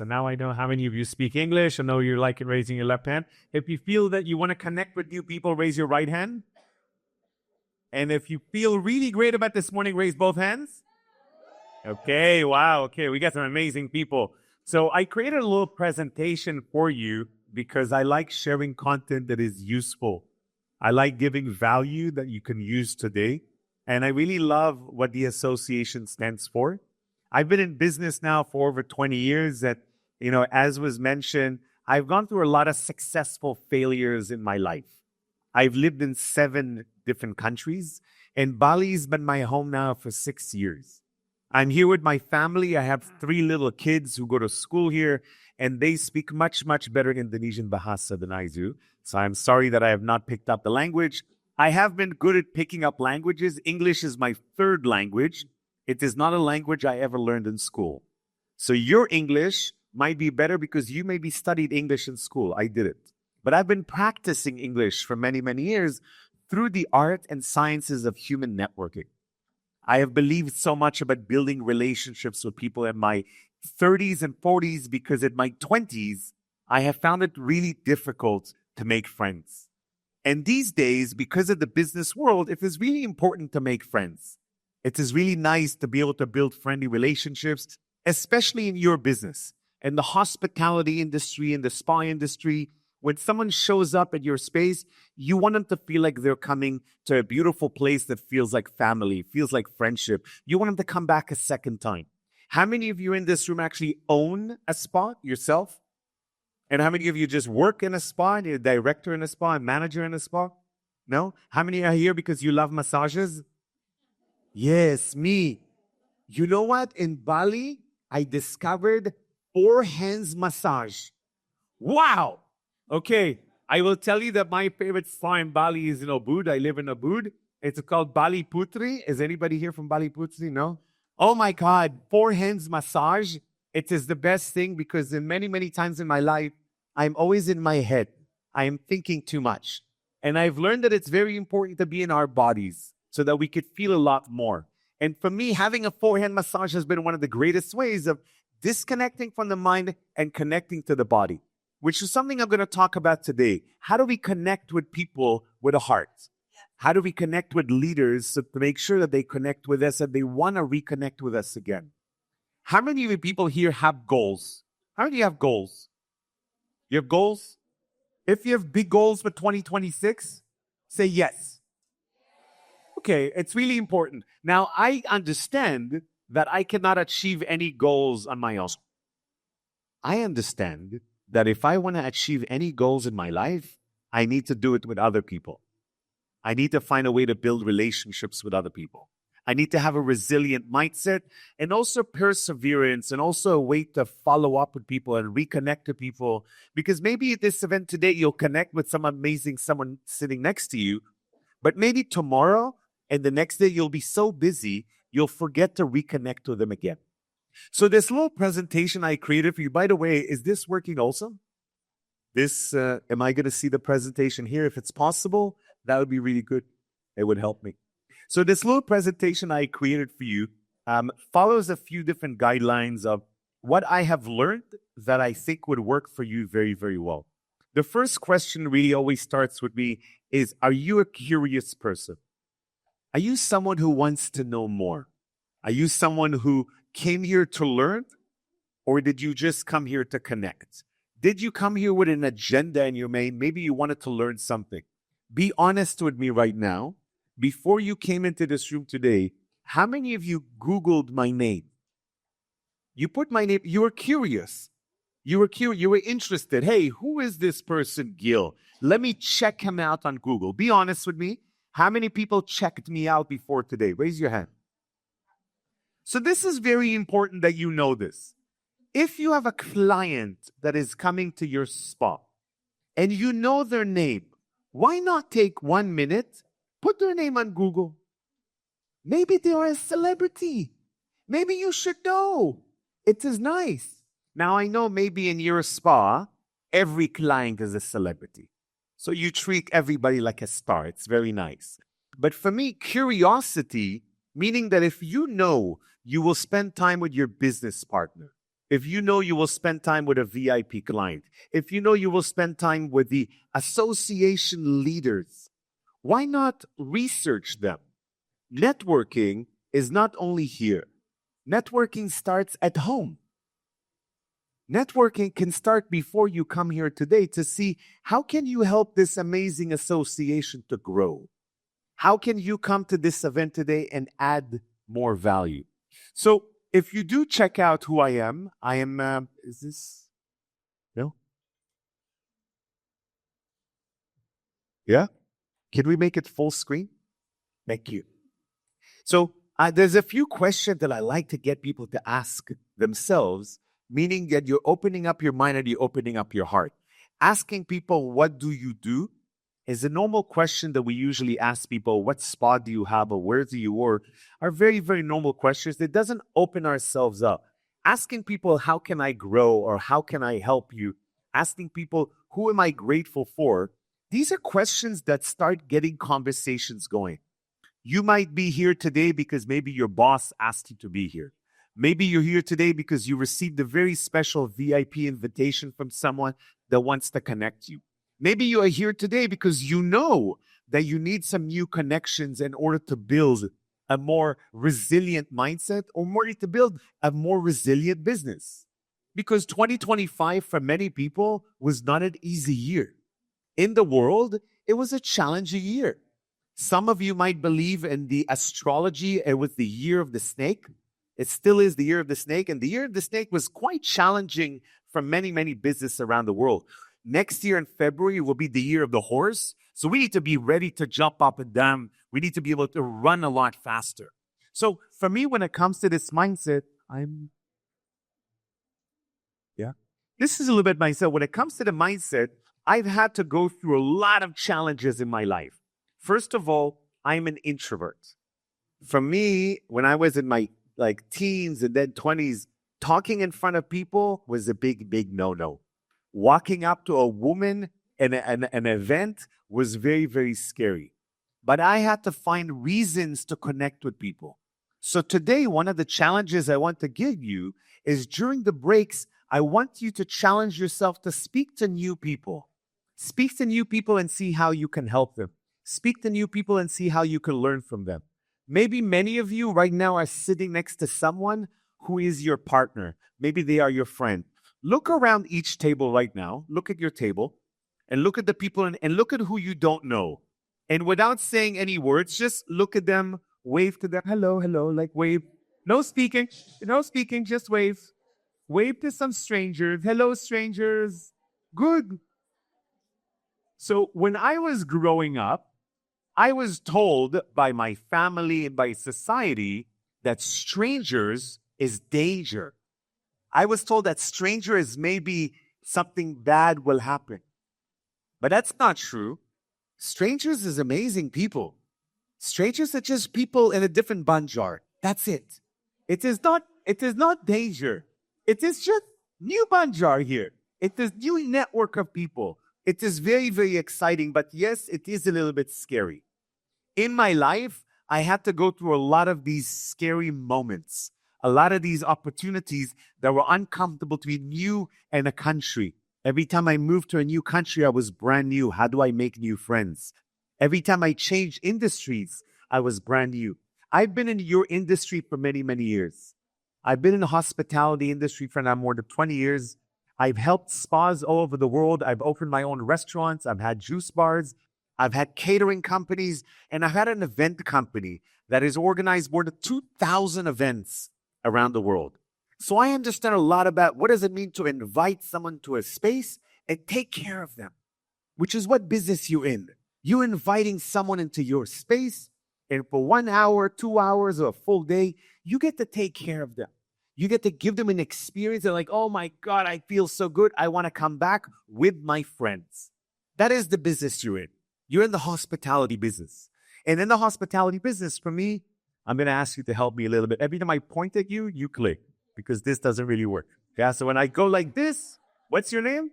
So now I know how many of you speak English. I know you like it raising your left hand. If you feel that you want to connect with new people, raise your right hand. And if you feel really great about this morning, raise both hands. Okay, wow. Okay, we got some amazing people. So I created a little presentation for you because I like sharing content that is useful. I like giving value that you can use today. And I really love what the association stands for. I've been in business now for over 20 years that, as was mentioned, I've gone through a lot of successful failures in my life. I've lived in 7 different countries, and Bali's been my home now for 6 years. I'm here with my family. I have 3 little kids who go to school here, and they speak much, much better Indonesian Bahasa than I do. So I'm sorry that I have not picked up the language. I have been good at picking up languages. English is my 3rd language. It is not a language I ever learned in school. So your English might be better because you maybe studied English in school. I didn't. But I've been practicing English for many, many years through the art and sciences of human networking. I have believed so much about building relationships with people in my 30s and 40s because in my 20s, I have found it really difficult to make friends. And these days, because of the business world, it is really important to make friends. It is really nice to be able to build friendly relationships, especially in your business. In the hospitality industry, in the spa industry, when someone shows up at your space, you want them to feel like they're coming to a beautiful place that feels like family, feels like friendship. You want them to come back a second time. How many of you in this room actually own a spa yourself? And how many of you just work in a spa and you're a director in a spa and manager in a spa? No? How many are here because you love massages? Yes, me. You know what? In Bali, I discovered 4 hands massage. Wow! Okay, I will tell you that my favorite spa in Bali is in Ubud. I live in Ubud. It's called Bali Putri. Is anybody here from Bali Putri? No? Oh my God, 4 hands massage. It is the best thing because in many, many times in my life, I'm always in my head. I am thinking too much. And I've learned that it's very important to be in our bodies so that we could feel a lot more. And for me, having a 4-hand massage has been one of the greatest ways of disconnecting from the mind and connecting to the body, which is something I'm going to talk about today. How do we connect with people with a heart? How do we connect with leaders to make sure that they connect with us and they want to reconnect with us again? How many of you people here have goals? How many of you have goals? You have goals? If you have big goals for 2026, say yes. Okay, it's really important. Now, I understand that I cannot achieve any goals on my own. I understand that if I want to achieve any goals in my life, I need to do it with other people. I need to find a way to build relationships with other people. I need to have a resilient mindset and also perseverance and also a way to follow up with people and reconnect to people. Because maybe at this event today, you'll connect with someone sitting next to you. But maybe tomorrow and the next day, you'll be so busy, you'll forget to reconnect with them again. So this little presentation I created for you, by the way, is this working also? Am I going to see the presentation here? If it's possible, that would be really good. It would help me. So this little presentation I created for you follows a few different guidelines of what I have learned that I think would work for you very, very well. The first question really always starts with me is, are you a curious person? Are you someone who wants to know more? Are you someone who came here to learn? Or did you just come here to connect? Did you come here with an agenda in your mind? Maybe you wanted to learn something. Be honest with me right now. Before you came into this room today, how many of you Googled my name? You put my name, you were curious. You were interested. Hey, who is this person, Gil? Let me check him out on Google. Be honest with me. How many people checked me out before today? Raise your hand. So this is very important that you know this. If you have a client that is coming to your spa and you know their name, why not take 1 minute, put their name on Google? Maybe they are a celebrity. Maybe you should know. It is nice. Now, I know maybe in your spa, every client is a celebrity. So you treat everybody like a star. It's very nice. But for me, curiosity, meaning that if you know you will spend time with your business partner, if you know you will spend time with a VIP client, if you know you will spend time with the association leaders, why not research them? Networking is not only here. Networking starts at home. Networking can start before you come here today to see how can you help this amazing association to grow? How can you come to this event today and add more value? So if you do check out who I am, is this, no? Yeah? Can we make it full screen? Thank you. So there's a few questions that I like to get people to ask themselves, meaning that you're opening up your mind and you're opening up your heart. Asking people, what do you do? Is a normal question that we usually ask people. What spot do you have or where do you work? Are very, very normal questions. It doesn't open ourselves up. Asking people, how can I grow or how can I help you? Asking people, who am I grateful for? These are questions that start getting conversations going. You might be here today because maybe your boss asked you to be here. Maybe you're here today because you received a very special VIP invitation from someone that wants to connect you. Maybe you are here today because you know that you need some new connections in order to build a more resilient mindset or more to build a more resilient business. Because 2025 for many people was not an easy year. In the world, it was a challenging year. Some of you might believe in the astrology. It was the year of the snake. It still is the year of the snake. And the year of the snake was quite challenging for many, many businesses around the world. Next year in February will be the year of the horse. So we need to be ready to jump up and down. We need to be able to run a lot faster. So for me, when it comes to this mindset, this is a little bit myself. When it comes to the mindset, I've had to go through a lot of challenges in my life. First of all, I'm an introvert. For me, when I was in my teens and then 20s, talking in front of people was a big, big no-no. Walking up to a woman in an event was very, very scary. But I had to find reasons to connect with people. So today, one of the challenges I want to give you is during the breaks, I want you to challenge yourself to speak to new people. Speak to new people and see how you can help them. Speak to new people and see how you can learn from them. Maybe many of you right now are sitting next to someone who is your partner. Maybe they are your friend. Look around each table right now. Look at your table and look at the people and look at who you don't know. And without saying any words, just look at them, wave to them. Hello, hello, like wave. No speaking, just wave. Wave to some strangers. Hello, strangers. Good. So when I was growing up, I was told by my family and by society that strangers is danger. I was told that stranger is maybe something bad will happen. But that's not true. Strangers is amazing people. Strangers are just people in a different bun jar. That's it. It is not danger. It is just new bun jar here. It is new network of people. It is very, very exciting, but yes, it is a little bit scary. In my life, I had to go through a lot of these scary moments, a lot of these opportunities that were uncomfortable to be new in a country. Every time I moved to a new country, I was brand new. How do I make new friends? Every time I changed industries, I was brand new. I've been in your industry for many, many years. I've been in the hospitality industry for now more than 20 years. I've helped spas all over the world. I've opened my own restaurants. I've had juice bars. I've had catering companies. And I've had an event company that has organized more than 2,000 events around the world. So I understand a lot about what does it mean to invite someone to a space and take care of them, which is what business you're in. You're inviting someone into your space, and for 1 hour, 2 hours, or a full day, you get to take care of them. You get to give them an experience. They're like, oh my God, I feel so good. I want to come back with my friends. That is the business you're in. You're in the hospitality business. And in the hospitality business, for me, I'm going to ask you to help me a little bit. Every time I point at you, you click, because this doesn't really work. Yeah, so when I go like this, what's your name?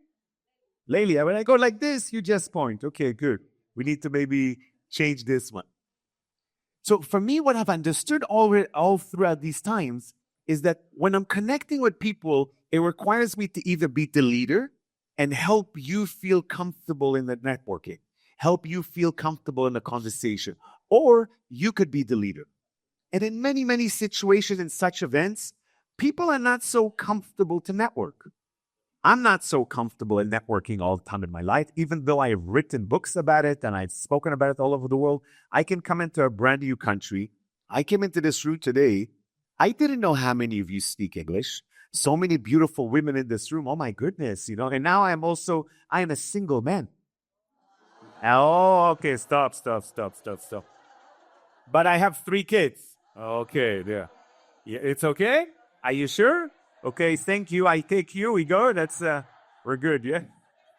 Lelia. When I go like this, you just point. Okay, good. We need to maybe change this one. So for me, what I've understood all throughout these times is that when I'm connecting with people, it requires me to either be the leader and help you feel comfortable in the networking, help you feel comfortable in the conversation, or you could be the leader. And in many, many situations in such events, people are not so comfortable to network. I'm not so comfortable in networking all the time in my life, even though I have written books about it and I've spoken about it all over the world. I can come into a brand new country. I came into this room today. I didn't know how many of you speak English. So many beautiful women in this room. Oh my goodness, And now I am a single man. Oh, okay. Stop. But I have 3 kids. Okay, yeah. Yeah, it's okay? Are you sure? Okay, thank you. I take you. We go. We're good, yeah?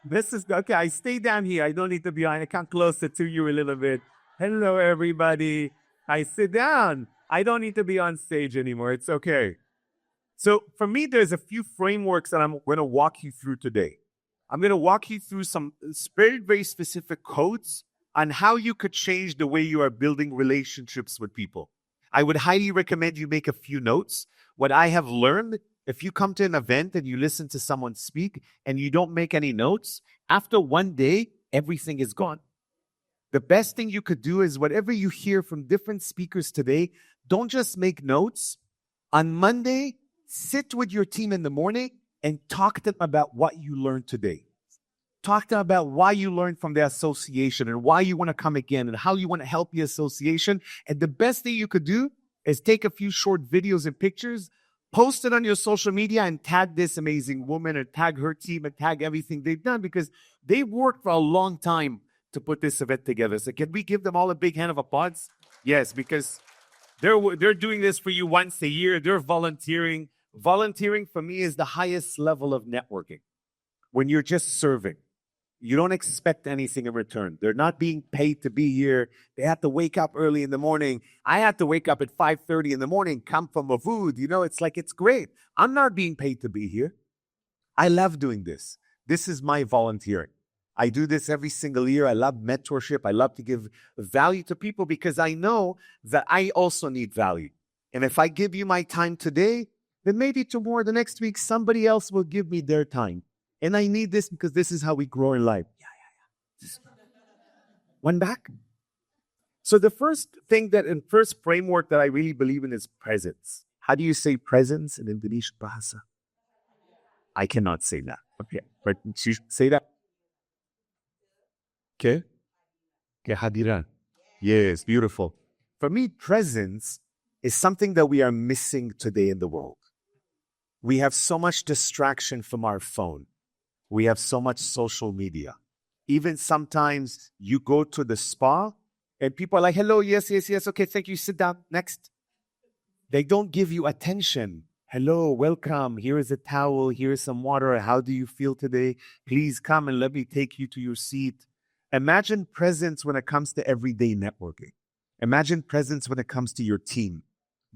This is, okay, I stay down here. I don't need to be on. I come closer to you a little bit. Hello, everybody. I sit down. I don't need to be on stage anymore. It's okay. So for me, there's a few frameworks that I'm going to walk you through today. I'm going to walk you through some very, very specific codes on how you could change the way you are building relationships with people. I would highly recommend you make a few notes. What I have learned, if you come to an event and you listen to someone speak and you don't make any notes, after one day, everything is gone. The best thing you could do is whatever you hear from different speakers today, don't just make notes. On Monday, sit with your team in the morning and talk to them about what you learned today. Talk to them about why you learned from the association and why you want to come again and how you want to help the association. And the best thing you could do is take a few short videos and pictures, post it on your social media and tag this amazing woman and tag her team and tag everything they've done because they've worked for a long time to put this event together. So can we give them all a big hand of applause? Yes, because they're doing this for you once a year. They're volunteering. Volunteering for me is the highest level of networking. When you're just serving, you don't expect anything in return. They're not being paid to be here. They have to wake up early in the morning. I had to wake up at 5:30 in the morning, come from a food. It's great. I'm not being paid to be here. I love doing this. This is my volunteering. I do this every single year. I love mentorship. I love to give value to people because I know that I also need value. And if I give you my time today, then maybe tomorrow, the next week, somebody else will give me their time. And I need this because this is how we grow in life. Yeah. One back. So the first framework that I really believe in is presence. How do you say presence in Indonesian bahasa? I cannot say that. Okay, but you say that. Okay. Kehadiran. Yes, beautiful. For me, presence is something that we are missing today in the world. We have so much distraction from our phone. We have so much social media. Even sometimes you go to the spa and people are like, hello, yes, okay, thank you, sit down, next. They don't give you attention. Hello, welcome, here is a towel, here is some water, how do you feel today? Please come and let me take you to your seat. Imagine presence when it comes to everyday networking. Imagine presence when it comes to your team.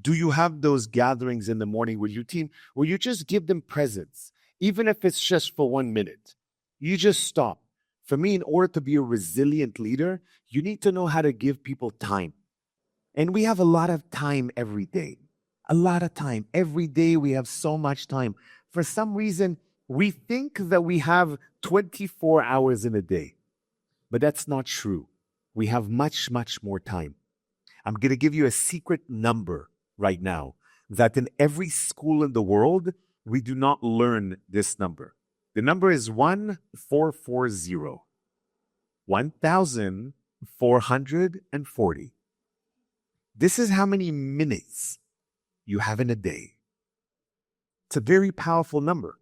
Do you have those gatherings in the morning with your team where you just give them presence? Even if it's just for 1 minute, you just stop. For me, in order to be a resilient leader, you need to know how to give people time. And we have a lot of time every day. A lot of time. Every day we have so much time. For some reason, we think that we have 24 hours in a day. But that's not true. We have much, much more time. I'm going to give you a secret number right now that in every school in the world, we do not learn this number. The number is 1440. 1,440. This is how many minutes you have in a day. It's a very powerful number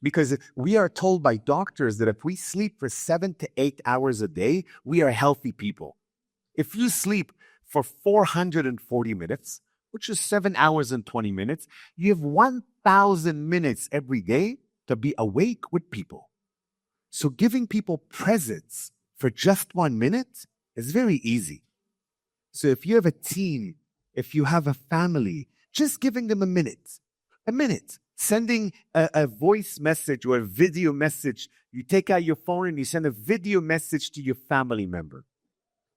because we are told by doctors that if we sleep for 7 to 8 hours a day, we are healthy people. If you sleep for 440 minutes, which is 7 hours and 20 minutes, you have 1,000 minutes every day to be awake with people. So giving people presence for just 1 minute is very easy. So if you have a team, if you have a family, just giving them a minute, sending a voice message or a video message. You take out your phone and you send a video message to your family member.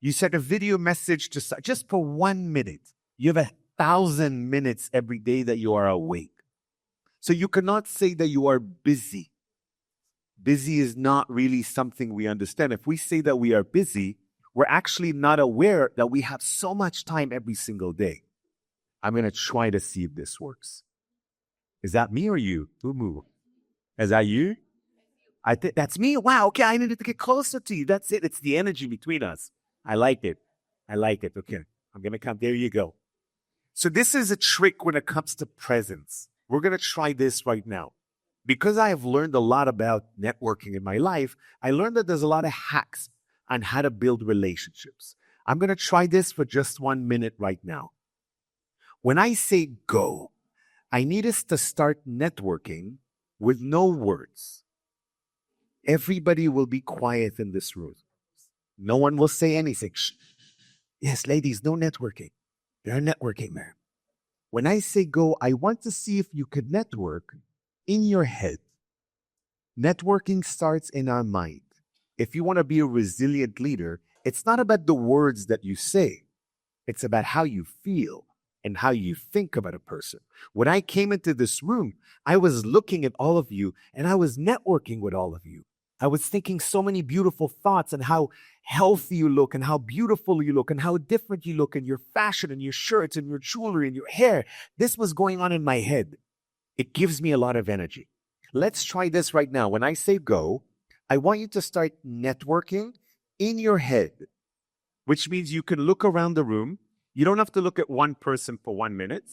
You send a video message to just for 1 minute. You have 1,000 minutes every day that you are awake. So you cannot say that you are busy. Busy is not really something we understand. If we say that we are busy, we're actually not aware that we have so much time every single day. I'm going to try to see if this works. Is that me or you? Umu. Is that you? I think that's me. Wow. Okay. I needed to get closer to you. That's it. It's the energy between us. I like it. I like it. Okay. I'm going to come. There you go. So this is a trick when it comes to presence. We're going to try this right now. Because I have learned a lot about networking in my life, I learned that there's a lot of hacks on how to build relationships. I'm going to try this for just 1 minute right now. When I say go, I need us to start networking with no words. Everybody will be quiet in this room. No one will say anything. Shh. Yes, ladies, no networking. They're networking there. When I say go, I want to see if you could network in your head. Networking starts in our mind. If you want to be a resilient leader, it's not about the words that you say. It's about how you feel and how you think about a person. When I came into this room, I was looking at all of you and I was networking with all of you. I was thinking so many beautiful thoughts and how healthy you look and how beautiful you look and how different you look in your fashion and your shirts and your jewelry and your hair. This was going on in my head. It gives me a lot of energy. Let's try this right now. When I say go, I want you to start networking in your head, which means you can look around the room. You don't have to look at one person for 1 minute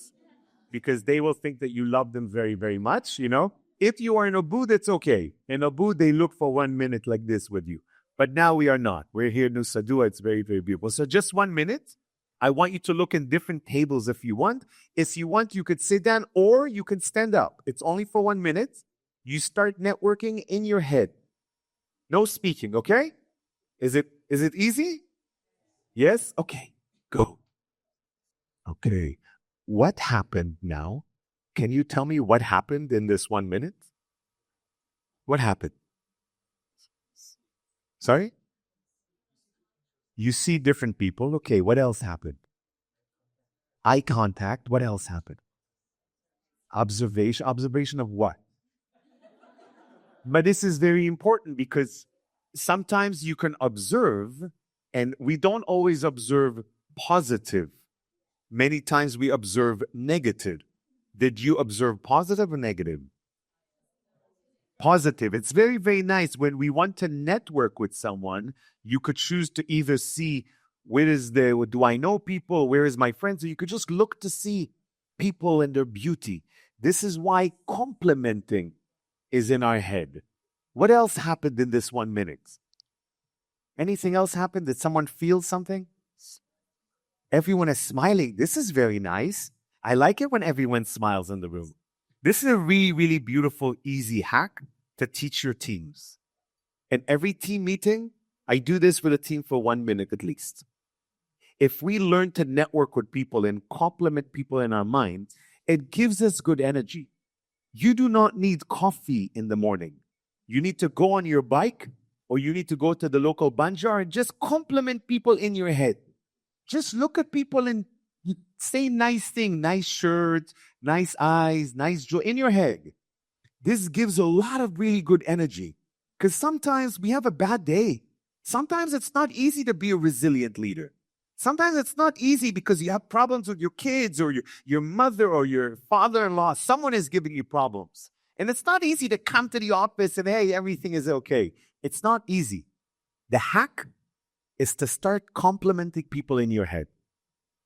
because they will think that you love them very, very much, you know. If you are in a booth, it's okay. In a booth, they look for 1 minute like this with you. But now we are not. We're here in Nusa Dua. It's very, very beautiful. So just 1 minute. I want you to look in different tables if you want. If you want, you could sit down or you can stand up. It's only for 1 minute. You start networking in your head. No speaking, okay? Is it easy? Yes? Okay, go. Okay. What happened now? Can you tell me what happened in this 1 minute? What happened? Sorry? You see different people. Okay, what else happened? Eye contact. What else happened? Observation. Observation of what? But this is very important because sometimes you can observe, and we don't always observe positive. Many times we observe negative. Did you observe positive or negative? Positive. It's very, very nice. When we want to network with someone, you could choose to either see do I know people? Where is my friends? So you could just look to see people and their beauty. This is why complimenting is in our head. What else happened in this 1 minute? Anything else happened? Did someone feel something? Everyone is smiling. This is very nice. I like it when everyone smiles in the room. This is a really, really beautiful, easy hack to teach your teams. In every team meeting, I do this with a team for 1 minute at least. If we learn to network with people and compliment people in our mind, it gives us good energy. You do not need coffee in the morning. You need to go on your bike or you need to go to the local banjar and just compliment people in your head. Just look at people and say nice thing, nice shirt, nice eyes, nice joy in your head. This gives a lot of really good energy because sometimes we have a bad day. Sometimes it's not easy to be a resilient leader. Sometimes it's not easy because you have problems with your kids or your mother or your father-in-law. Someone is giving you problems. And it's not easy to come to the office and, hey, everything is okay. It's not easy. The hack is to start complimenting people in your head.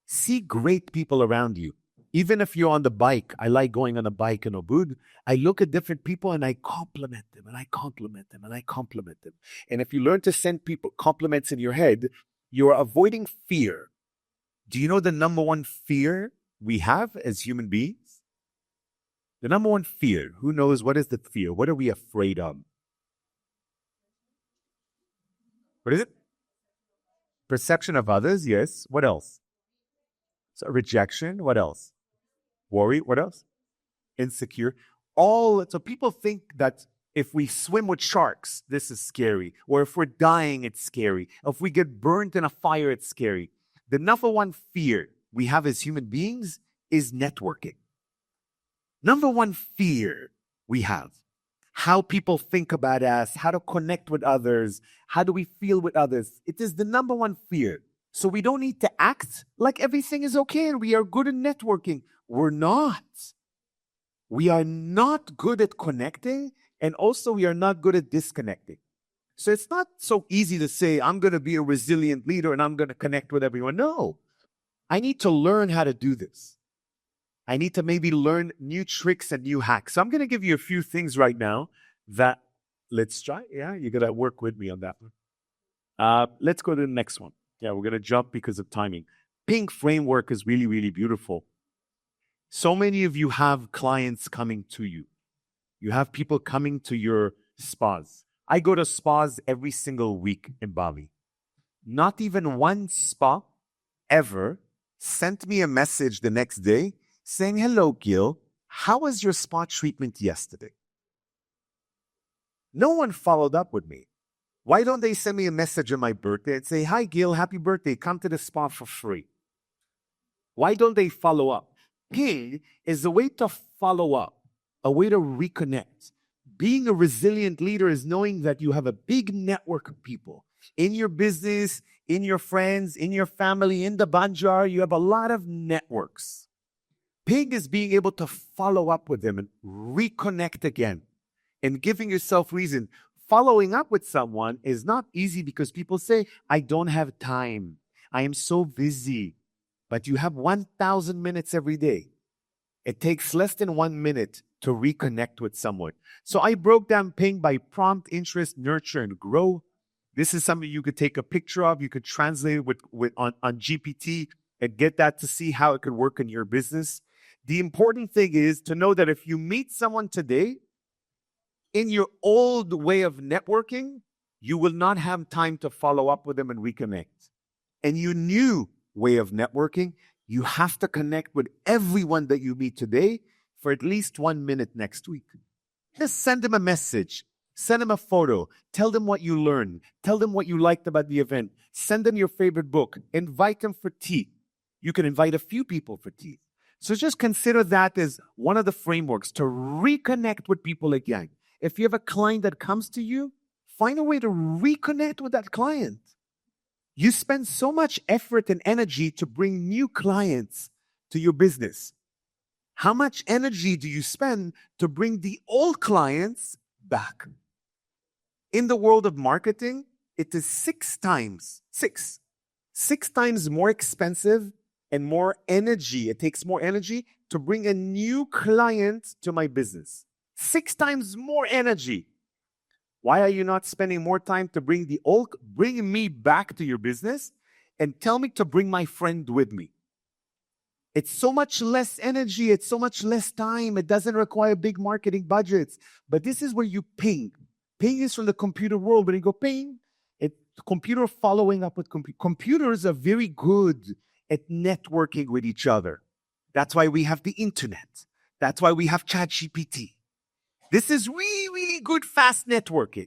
See great people around you. Even if you're on the bike, I like going on a bike in Ubud. I look at different people and I compliment them and I compliment them and I compliment them. And if you learn to send people compliments in your head, you are avoiding fear. Do you know the number one fear we have as human beings? The number one fear. Who knows what is the fear? What are we afraid of? What is it? Perception of others, yes. What else? So rejection, what else? Worry, what else? Insecure. So people think that if we swim with sharks, this is scary. Or if we're dying, it's scary. If we get burnt in a fire, it's scary. The number one fear we have as human beings is networking. Number one fear we have. How people think about us, how to connect with others, how do we feel with others. It is the number one fear. So we don't need to act like everything is okay and we are good at networking. We're not. We are not good at connecting, and also we are not good at disconnecting. So it's not so easy to say, I'm going to be a resilient leader and I'm going to connect with everyone. No, I need to learn how to do this. I need to maybe learn new tricks and new hacks. So I'm going to give you a few things right now that, let's try. Yeah, you're going to work with me on that one. Let's go to the next one. Yeah, we're going to jump because of timing. Pink framework is really, really beautiful. So many of you have clients coming to you. You have people coming to your spas. I go to spas every single week in Bali. Not even one spa ever sent me a message the next day saying, hello, Gil, how was your spa treatment yesterday? No one followed up with me. Why don't they send me a message on my birthday and say, hi, Gil, happy birthday, come to the spa for free? Why don't they follow up? Ping is a way to follow up, a way to reconnect. Being a resilient leader is knowing that you have a big network of people in your business, in your friends, in your family, in the Banjar. You have a lot of networks. Ping is being able to follow up with them and reconnect again and giving yourself reason. Following up with someone is not easy because people say, I don't have time. I am so busy. But you have 1,000 minutes every day. It takes less than 1 minute to reconnect with someone. So I broke down Ping by prompt, interest, nurture, and grow. This is something you could take a picture of. You could translate it on GPT and get that to see how it could work in your business. The important thing is to know that if you meet someone today, in your old way of networking, you will not have time to follow up with them and reconnect. And your new way of networking, you have to connect with everyone that you meet today for at least 1 minute next week. Just send them a message. Send them a photo. Tell them what you learned. Tell them what you liked about the event. Send them your favorite book. Invite them for tea. You can invite a few people for tea. So just consider that as one of the frameworks to reconnect with people again. If you have a client that comes to you, find a way to reconnect with that client. You spend so much effort and energy to bring new clients to your business. How much energy do you spend to bring the old clients back? In the world of marketing, it is 6 times more expensive and more energy. It takes more energy to bring a new client to my business. 6 times more energy. Why are you not spending more time to bring me back to your business and tell me to bring my friend with me? It's so much less energy. It's so much less time. It doesn't require big marketing budgets. But this is where you ping. Ping is from the computer world. When you go ping, computer following up with computers are very good at networking with each other. That's why we have the internet. That's why we have ChatGPT. This is really, really good fast networking.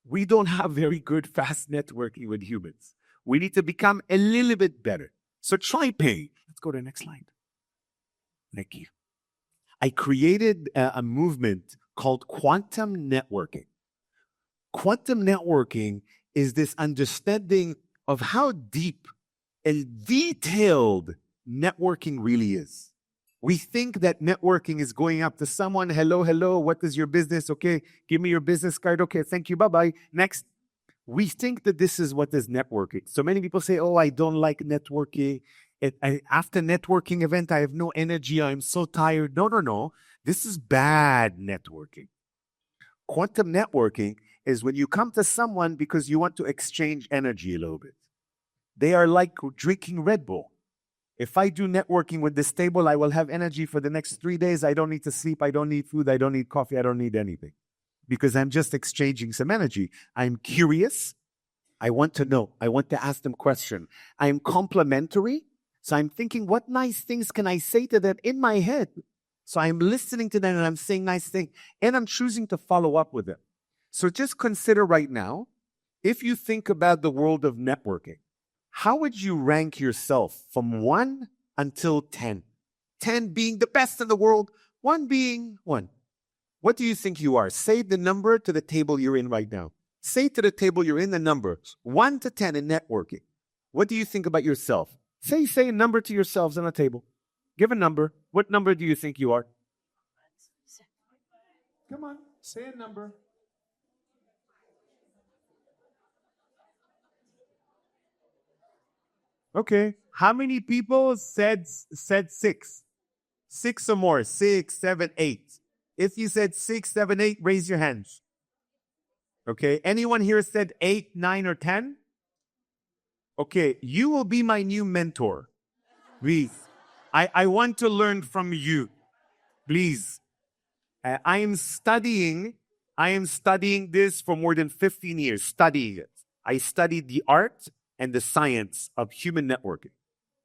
We don't have very good fast networking with humans. We need to become a little bit better. So try Ping. Let's go to the next slide. Thank you. I created a movement called quantum networking. Quantum networking is this understanding of how deep and detailed networking really is. We think that networking is going up to someone, hello, what is your business? Okay, give me your business card. Okay, thank you, bye-bye. Next. We think that this is what is networking. So many people say, oh, I don't like networking. After networking event, I have no energy. I'm so tired. No. This is bad networking. Quantum networking is when you come to someone because you want to exchange energy a little bit. They are like drinking Red Bull. If I do networking with this table, I will have energy for the next 3 days. I don't need to sleep. I don't need food. I don't need coffee. I don't need anything because I'm just exchanging some energy. I'm curious. I want to know. I want to ask them questions. I'm complimentary. So I'm thinking, what nice things can I say to them in my head? So I'm listening to them and I'm saying nice things and I'm choosing to follow up with them. So just consider right now, if you think about the world of networking, how would you rank yourself from 1 until 10? 10 being the best in the world, 1 being 1. What do you think you are? Say the number to the table you're in right now. Say to the table you're in the number 1 to 10 in networking. What do you think about yourself? Say a number to yourselves on a table. Give a number. What number do you think you are? Come on, say a number. Okay. How many people said 6? 6 or more. 6, 7, 8. If you said 6, 7, 8, raise your hands. Okay. Anyone here said 8, 9, or 10? Okay. You will be my new mentor. Please. I want to learn from you. Please. I am studying this for more than 15 years, studying it. I studied the art and the science of human networking.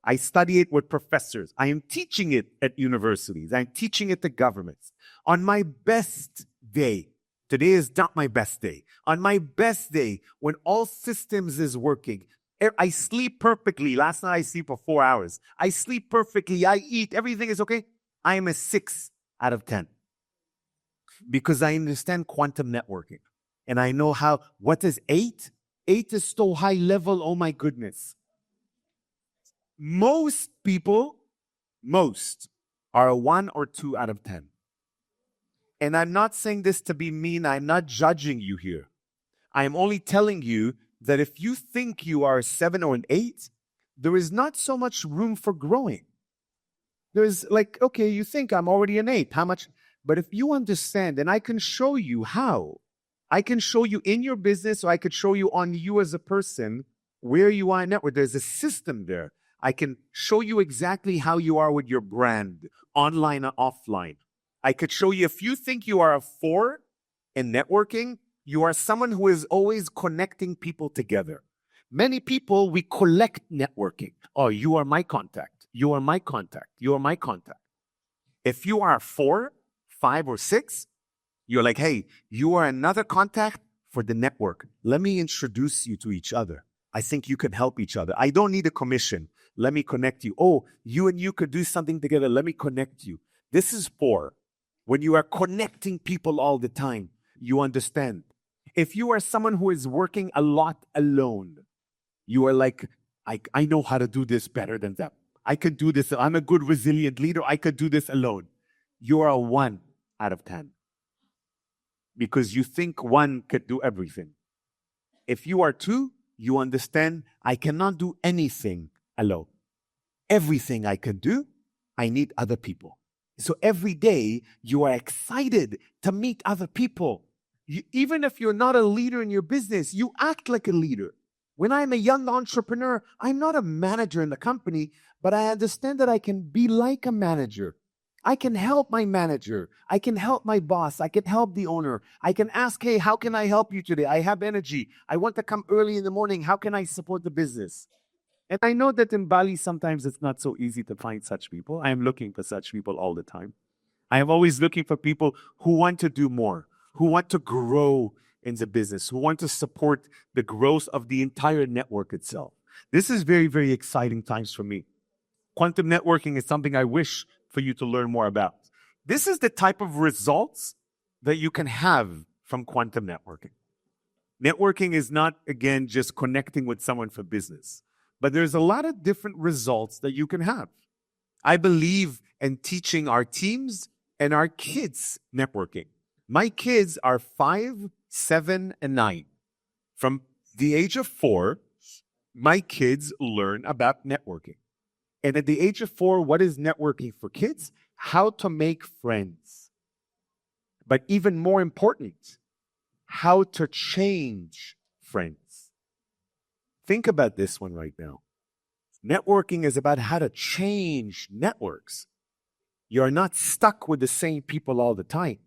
I study it with professors. I am teaching it at universities. I'm teaching it to governments. On my best day, today is not my best day. On my best day, when all systems is working, I sleep perfectly. Last night I sleep for 4 hours. I sleep perfectly. I eat. Everything is okay. I am a 6 out of 10. Because I understand quantum networking. And I know what is 8? 8 is so high level, oh my goodness. Most people, are a 1 or 2 out of 10. And I'm not saying this to be mean. I'm not judging you here. I'm only telling you that if you think you are a 7 or an 8, there is not so much room for growing. There's okay, you think I'm already an 8. How much? But if you understand, and I can show you how, I can show you in your business, or I could show you on you as a person, where you are in network. There's a system there. I can show you exactly how you are with your brand, online or offline. I could show you, if you think you are a 4 in networking, you are someone who is always connecting people together. Many people, we collect networking. Oh, you are my contact. You are my contact. You are my contact. If you are a 4, 5, or 6, you're like, hey, you are another contact for the network. Let me introduce you to each other. I think you could help each other. I don't need a commission. Let me connect you. Oh, you and you could do something together. Let me connect you. This is 4. When you are connecting people all the time, you understand. If you are someone who is working a lot alone, you are like, I know how to do this better than them. I could do this. I'm a good, resilient leader. I could do this alone. You are a 1 out of 10. Because you think 1 could do everything. If you are 2, you understand, I cannot do anything alone. Everything I can do, I need other people. So every day, you are excited to meet other people. Even if you're not a leader in your business, you act like a leader. When I'm a young entrepreneur, I'm not a manager in the company, but I understand that I can be like a manager. I can help my manager. I can help my boss. I can help the owner. I can ask, hey, how can I help you today? I have energy. I want to come early in the morning. How can I support the business? And I know that in Bali, sometimes it's not so easy to find such people. I am looking for such people all the time. I am always looking for people who want to do more, who want to grow in the business, who want to support the growth of the entire network itself. This is very, very exciting times for me. Quantum networking is something I wish for you to learn more about. This is the type of results that you can have from quantum networking. Networking is not, again, just connecting with someone for business, but there's a lot of different results that you can have. I believe in teaching our teams and our kids networking. My kids are 5, 7, and 9. From the age of 4, my kids learn about networking. And at the age of 4, what is networking for kids? How to make friends. But even more important, how to change friends. Think about this one right now. Networking is about how to change networks. You're not stuck with the same people all the time.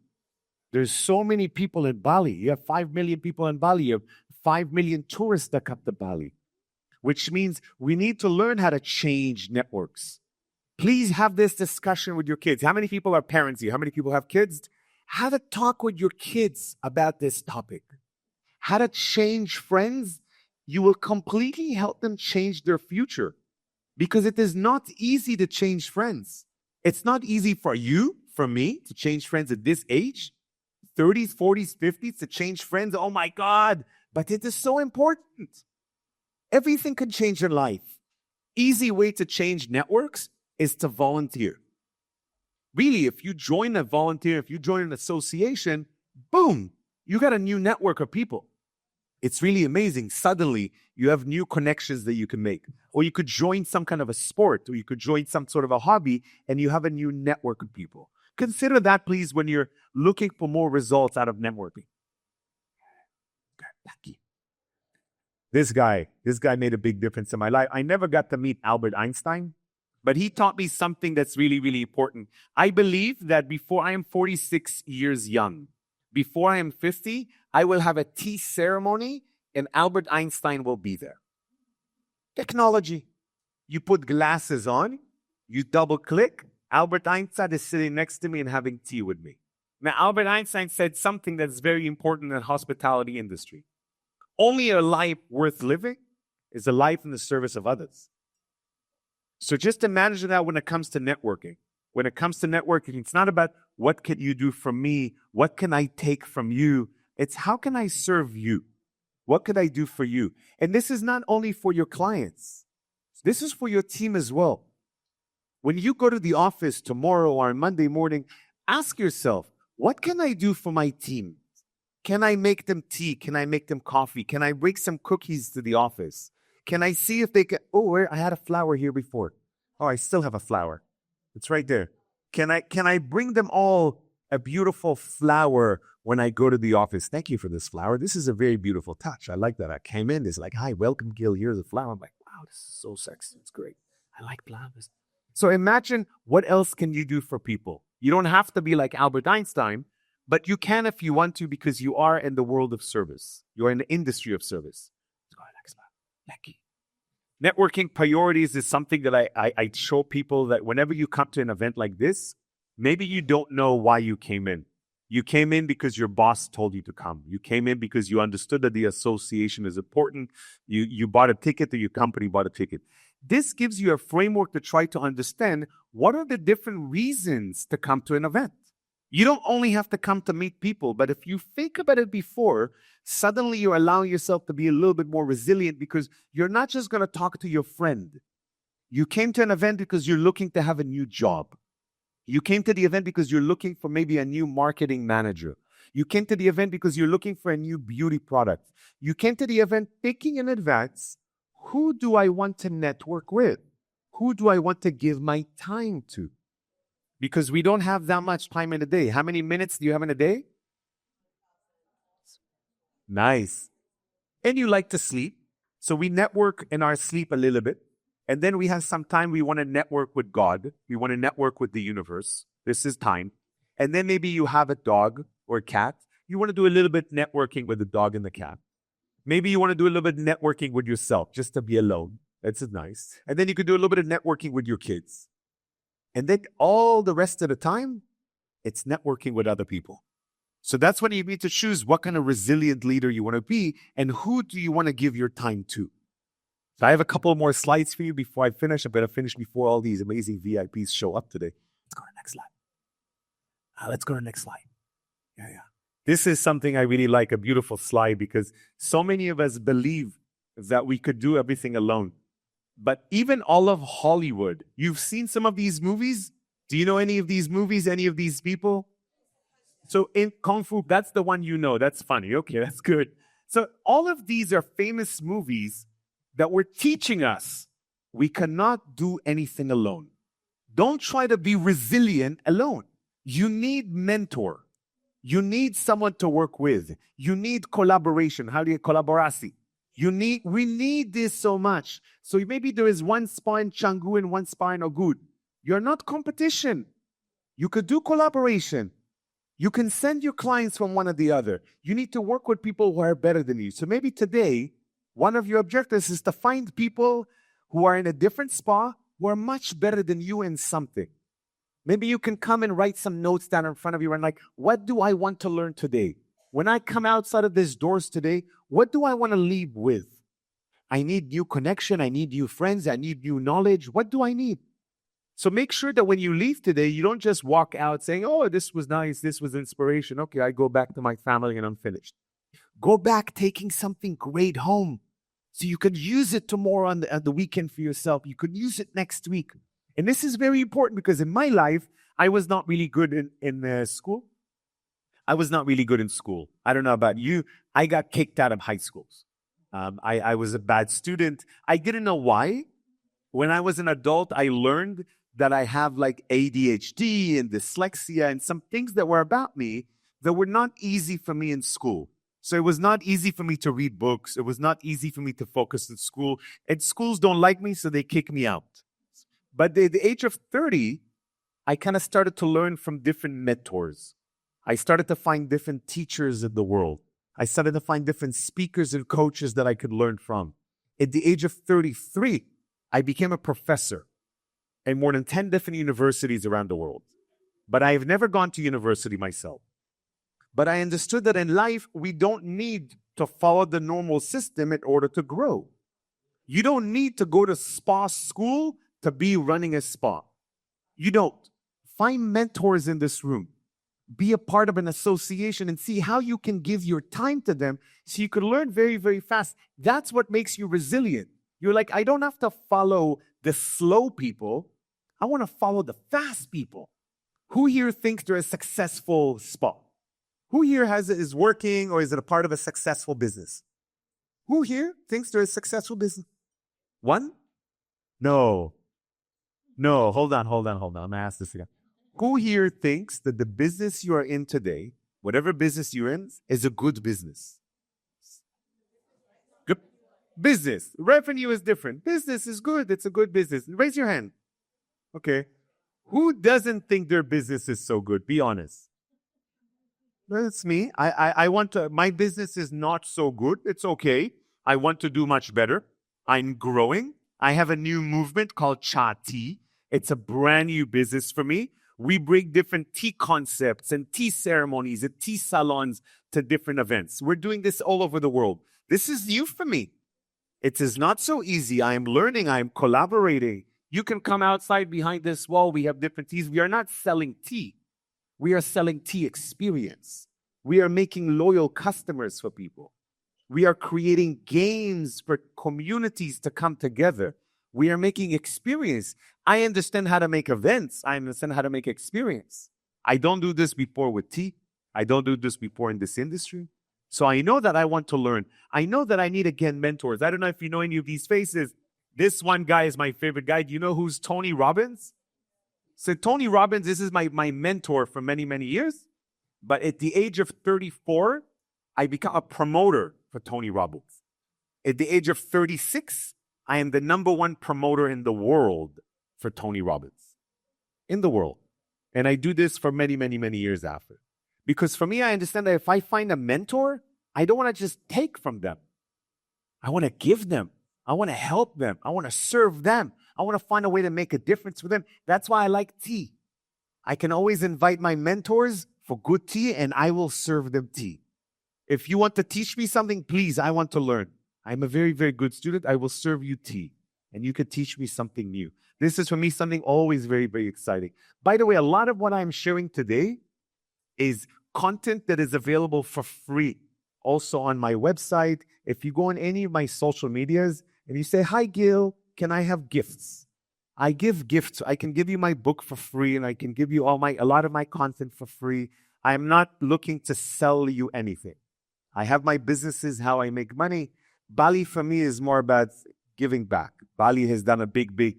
There's so many people in Bali. You have 5 million people in Bali. You have 5 million tourists that come to Bali, which means we need to learn how to change networks. Please have this discussion with your kids. How many people are parents here? How many people have kids? Have a talk with your kids about this topic. How to change friends. You will completely help them change their future, because it is not easy to change friends. It's not easy for you, for me to change friends at this age, 30s, 40s, 50s, to change friends. Oh my God. But it is so important. Everything can change your life. Easy way to change networks is to volunteer. Really, if you join a volunteer, if you join an association, boom, you got a new network of people. It's really amazing. Suddenly, you have new connections that you can make. Or you could join some kind of a sport, or you could join some sort of a hobby, and you have a new network of people. Consider that, please, when you're looking for more results out of networking. This guy made a big difference in my life. I never got to meet Albert Einstein, but he taught me something that's really, really important. I believe that before I am 46 years young, before I am 50, I will have a tea ceremony and Albert Einstein will be there. Technology. You put glasses on, you double click, Albert Einstein is sitting next to me and having tea with me. Now, Albert Einstein said something that's very important in the hospitality industry. Only a life worth living is a life in the service of others. So just imagine that when it comes to networking. When it comes to networking, it's not about what can you do for me? What can I take from you? It's how can I serve you? What could I do for you? And this is not only for your clients. This is for your team as well. When you go to the office tomorrow or on Monday morning, ask yourself, what can I do for my team? Can I make them tea? Can I make them coffee? Can I bring some cookies to the office? Can I see if they can? Oh, I had a flower here before. Oh, I still have a flower. It's right there. Can I bring them all a beautiful flower when I go to the office? Thank you for this flower. This is a very beautiful touch. I like that. I came in. It's like, hi, welcome, Gil. Here's a flower. I'm like, wow, this is so sexy. It's great. I like flowers. So imagine what else can you do for people? You don't have to be like Albert Einstein, but you can if you want to because you are in the world of service. You're in the industry of service. Networking priorities is something that I show people that whenever you come to an event like this, maybe you don't know why you came in. You came in because your boss told you to come. You came in because you understood that the association is important. You bought a ticket or your company bought a ticket. This gives you a framework to try to understand what are the different reasons to come to an event. You don't only have to come to meet people, but if you think about it before, suddenly you're allowing yourself to be a little bit more resilient because you're not just going to talk to your friend. You came to an event because you're looking to have a new job. You came to the event because you're looking for maybe a new marketing manager. You came to the event because you're looking for a new beauty product. You came to the event thinking in advance, who do I want to network with? Who do I want to give my time to? Because we don't have that much time in a day. How many minutes do you have in a day? Nice. And you like to sleep. So we network in our sleep a little bit. And then we have some time we want to network with God. We want to network with the universe. This is time. And then maybe you have a dog or a cat. You want to do a little bit networking with the dog and the cat. Maybe you want to do a little bit networking with yourself, just to be alone. That's nice. And then you could do a little bit of networking with your kids. And then all the rest of the time, it's networking with other people. So that's when you need to choose what kind of resilient leader you want to be and who do you want to give your time to. So I have a couple more slides for you before I finish. I'm going to finish before all these amazing VIPs show up today. Let's go to the next slide. Let's go to the next slide. Yeah. This is something I really like, a beautiful slide, because so many of us believe that we could do everything alone. But even all of Hollywood, you've seen some of these movies? Do you know any of these movies, any of these people? So in Kung Fu, that's the one you know. That's funny. Okay, that's good. So all of these are famous movies that were teaching us we cannot do anything alone. Don't try to be resilient alone. You need mentor. You need someone to work with. You need collaboration. How do you collaborasi? We need this so much. So maybe there is one spa in Canggu and one spa in Ogud. You're not competition. You could do collaboration. You can send your clients from one or the other. You need to work with people who are better than you. So maybe today, one of your objectives is to find people who are in a different spa who are much better than you in something. Maybe you can come and write some notes down in front of you and like, what do I want to learn today? When I come outside of these doors today, what do I want to leave with? I need new connection. I need new friends. I need new knowledge. What do I need? So make sure that when you leave today, you don't just walk out saying, oh, this was nice, this was inspiration. Okay, I go back to my family and I'm finished. Go back taking something great home so you could use it tomorrow on the weekend for yourself. You could use it next week. And this is very important because in my life, I was not really good in school. I was not really good in school. I don't know about you. I got kicked out of high schools. I was a bad student. I didn't know why. When I was an adult, I learned that I have like ADHD and dyslexia and some things that were about me that were not easy for me in school. So it was not easy for me to read books. It was not easy for me to focus in school. And schools don't like me, so they kick me out. But at the age of 30, I kind of started to learn from different mentors. I started to find different teachers in the world. I started to find different speakers and coaches that I could learn from. At the age of 33, I became a professor in more than 10 different universities around the world. But I have never gone to university myself. But I understood that in life, we don't need to follow the normal system in order to grow. You don't need to go to spa school to be running a spa. You don't. Find mentors in this room. Be a part of an association and see how you can give your time to them so you can learn very, very fast. That's what makes you resilient. You're like, I don't have to follow the slow people. I want to follow the fast people. Who here thinks they're a successful spa? Who here is working or is it a part of a successful business? Who here thinks they're a successful business? One? No. Hold on. I'm going to ask this again. Who here thinks that the business you are in today, whatever business you're in, is a good business? Good business. Revenue is different. Business is good. It's a good business. Raise your hand. Okay. Who doesn't think their business is so good? Be honest. Well, it's me. I want to, my business is not so good. It's okay. I want to do much better. I'm growing. I have a new movement called Cha Tea. It's a brand new business for me. We bring different tea concepts and tea ceremonies and tea salons to different events. We're doing this all over the world. This is new for me. It is not so easy. I am learning. I am collaborating. You can come outside behind this wall. We have different teas. We are not selling tea. We are selling tea experience. We are making loyal customers for people. We are creating games for communities to come together. We are making experience. I understand how to make events. I understand how to make experience. I don't do this before with tea. I don't do this before in this industry. So I know that I want to learn. I know that I need, again, mentors. I don't know if you know any of these faces. This one guy is my favorite guy. Do you know who's Tony Robbins? So Tony Robbins, this is my mentor for many, many years. But at the age of 34, I become a promoter for Tony Robbins. At the age of 36, I am the #1 promoter in the world for Tony Robbins. In the world. And I do this for many, many, many years after. Because for me, I understand that if I find a mentor, I don't want to just take from them. I want to give them. I want to help them. I want to serve them. I want to find a way to make a difference for them. That's why I like tea. I can always invite my mentors for good tea, and I will serve them tea. If you want to teach me something, please, I want to learn. I'm a very, very good student. I will serve you tea, and you could teach me something new. This is, for me, something always very, very exciting. By the way, a lot of what I'm sharing today is content that is available for free. Also on my website, if you go on any of my social medias and you say, hi, Gil, can I have gifts? I give gifts. I can give you my book for free, and I can give you a lot of my content for free. I'm not looking to sell you anything. I have my businesses, how I make money. Bali for me is more about giving back. Bali has done a big, big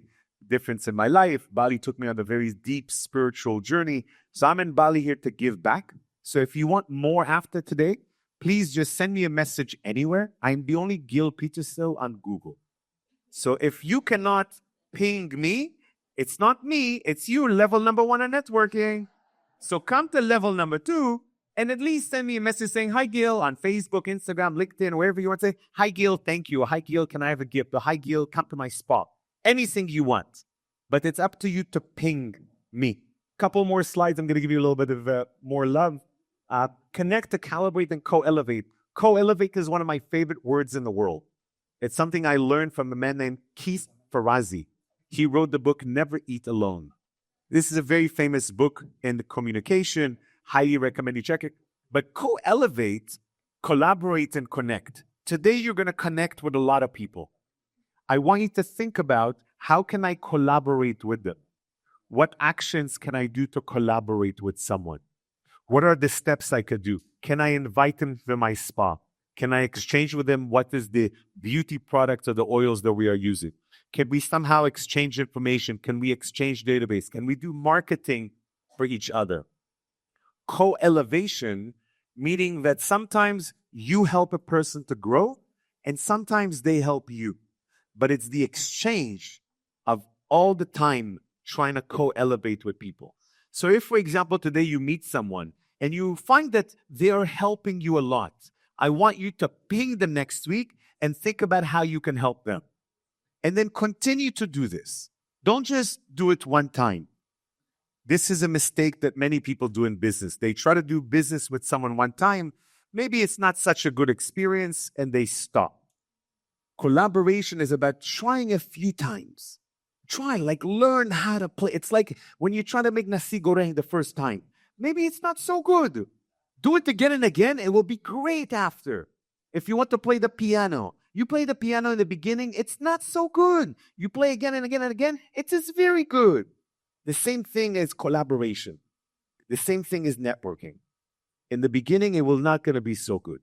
difference in my life. Bali took me on a very deep spiritual journey. So I'm in Bali here to give back. So if you want more after today, please just send me a message anywhere. I'm the only Gil Petersil on Google. So if you cannot ping me, it's not me, it's you, level #1 on networking. So come to level #2 and at least send me a message saying, hi, Gil, on Facebook, Instagram, LinkedIn, wherever you want to say, hi, Gil, thank you. Hi, Gil, can I have a gift? Or hi, Gil, come to my spot. Anything you want. But it's up to you to ping me. Couple more slides. I'm going to give you a little bit of more love. Connect to calibrate and co-elevate. Co-elevate is one of my favorite words in the world. It's something I learned from a man named Keith Ferrazzi. He wrote the book Never Eat Alone. This is a very famous book in the communication. Highly recommend you check it. But co-elevate, collaborate, and connect. Today, you're going to connect with a lot of people. I want you to think about, how can I collaborate with them? What actions can I do to collaborate with someone? What are the steps I could do? Can I invite them to my spa? Can I exchange with them what is the beauty product or the oils that we are using? Can we somehow exchange information? Can we exchange database? Can we do marketing for each other? Co-elevation, meaning that sometimes you help a person to grow and sometimes they help you. But it's the exchange of all the time trying to co-elevate with people. So if, for example, today you meet someone and you find that they are helping you a lot, I want you to ping them next week and think about how you can help them. And then continue to do this. Don't just do it one time. This is a mistake that many people do in business. They try to do business with someone one time. Maybe it's not such a good experience and they stop. Collaboration is about trying a few times. Learn how to play. It's like when you try to make nasi goreng the first time. Maybe it's not so good. Do it again and again. It will be great after. If you want to play the piano, you play the piano in the beginning, it's not so good. You play again and again and again, it is very good. The same thing is collaboration. The same thing is networking. In the beginning, it will not going to be so good.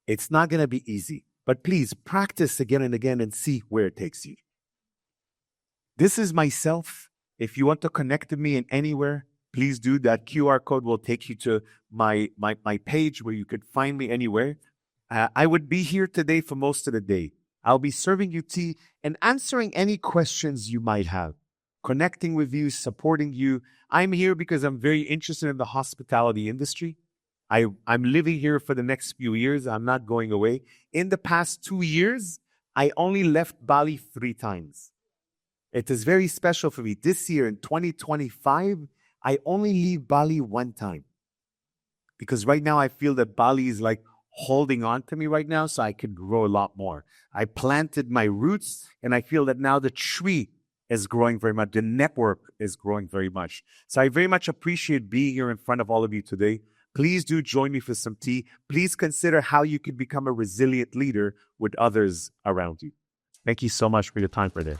It's not going to be easy. But please practice again and again and see where it takes you. This is myself. If you want to connect with me in anywhere, please do. That QR code will take you to my page where you could find me anywhere. I would be here today for most of the day. I'll be serving you tea and answering any questions you might have, connecting with you, supporting you. I'm here because I'm very interested in the hospitality industry. I'm living here for the next few years. I'm not going away. In the past 2 years, I only left Bali 3 times. It is very special for me. This year in 2025, I only leave Bali 1 time. Because right now I feel that Bali is like holding on to me right now so I could grow a lot more. I planted my roots and I feel that now the tree is growing very much. The network is growing very much. So I very much appreciate being here in front of all of you today. Please do join me for some tea. Please consider how you can become a resilient leader with others around you. Thank you so much for your time for this.